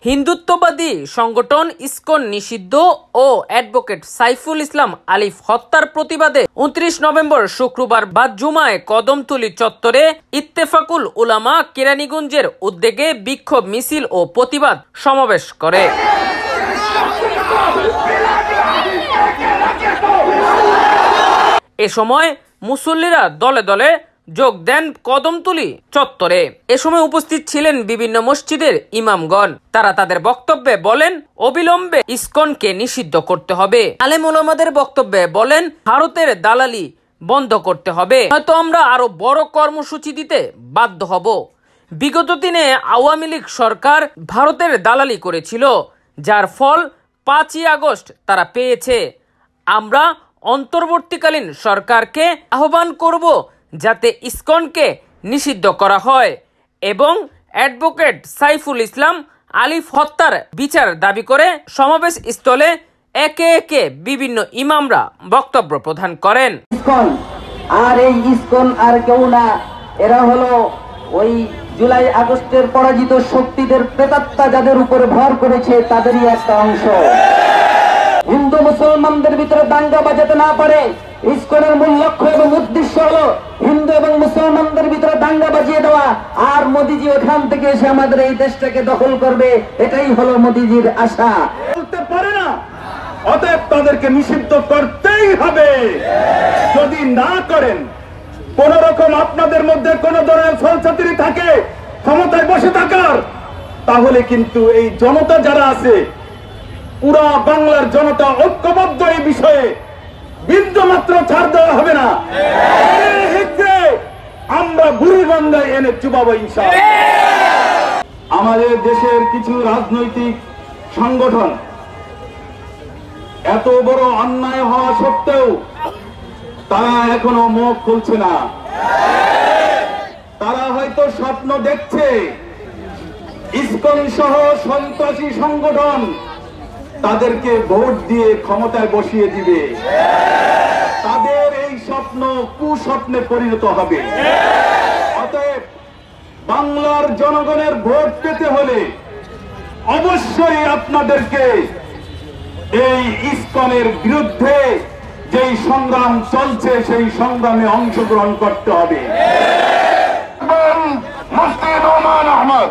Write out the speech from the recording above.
হিন্দুত্ববাদী সংগঠন ইসকন নিষিদ্ধ ও অ্যাডভোকেট সাইফুল ইসলাম আলিফ হত্যার প্রতিবাদে ২৯ নভেম্বর শুক্রবার বাদ জুমায় কদমতলী চত্বরে ইত্তেফাকুল উলামা কেরানীগঞ্জের উদ্যোগে বিক্ষোভ মিছিল ও প্রতিবাদ সমাবেশ করে। এ সময় মুসল্লিরা দলে দলে যোগ দেন কদমতলী চত্বরে। এ সময় উপস্থিত ছিলেন বিভিন্ন মসজিদের ইমামগণ। তারা তাদের বক্তব্যে বলেন, অবিলম্বে ইসকনকে নিষিদ্ধ করতে হবে। আলেম ওলামাদের বক্তব্যে বলেন, ভারতের দালালি বন্ধ করতে হবে, হয়তো আমরা আরো বড় কর্মসূচি দিতে বাধ্য হব। বিগত দিনে আওয়ামী লীগ সরকার ভারতের দালালি করেছিল, যার ফল ৫ই আগস্ট তারা পেয়েছে। আমরা অন্তর্বর্তীকালীন সরকারকে আহ্বান করব যাতে ইসকনকে নিষিদ্ধ করা হয় এবং অ্যাডভোকেট সাইফুল ইসলাম আলিফ হত্যার বিচার দাবি করে সমাবেশ স্থলে একে একে বিভিন্ন ইমামরা বক্তব্য প্রদান করেন। ইসকন আর এই ইসকন আর কেউ না, এরা হলো ওই জুলাই আগস্টের পরাজিত শক্তিদের প্রেতাত্মা যাদের উপরে ভর করেছে তাদেরই একটা অংশ। হিন্দু মুসলমানদের ভিতরে দাঙ্গা বাজাতে না পারে, ইসকনের মূল লক্ষ্য এবং উদ্দেশ্য হলো হিন্দু এবং মুসলমানদের ভিতরে দাঙ্গা বাজিয়ে দেওয়া, আর মোদিজি ওখান থেকে এসে আমাদের এই দেশটাকে দখল করবে, এটাই হলো মোদিজির আশা। বলতে পারে না, অতএব তাদেরকে নিষিদ্ধ করতেই হবে। যদি না করেন, কোন রকম আপনাদের মধ্যে কোন ধরনের ছলছাতুরি থাকে ক্ষমতায় বসে থাকার, তাহলে কিন্তু এই জনতা যারা আছে, পুরা বাংলার জনতা ঐক্যবদ্ধ এই বিষয়ে বিন্দু মাত্র ছাড় দেওয়া হবে না। আমরা বুড়িগঙ্গায় এনে চুবাবো ইনশাআল্লাহ। আমাদের দেশের কিছু রাজনৈতিক সংগঠন এত বড় অন্যায় হওয়া সত্ত্বেও তারা এখনো মুখ খুলছে না। তারা হয়তো স্বপ্ন দেখছে ইসকন সহ সন্ত্রাসী সংগঠন তাদেরকে ভোট দিয়ে ক্ষমতায় বসিয়ে দিবে। তাদের এই স্বপ্ন কুস্বপ্নে পরিণত হবে। অতএব বাংলার জনগণের ভোট পেতে হলে অবশ্যই আপনাদেরকে এই ইসকনের বিরুদ্ধে যেই সংগ্রাম চলছে সেই সংগ্রামে অংশগ্রহণ করতে হবে। মুফতি নোমান আহমদ।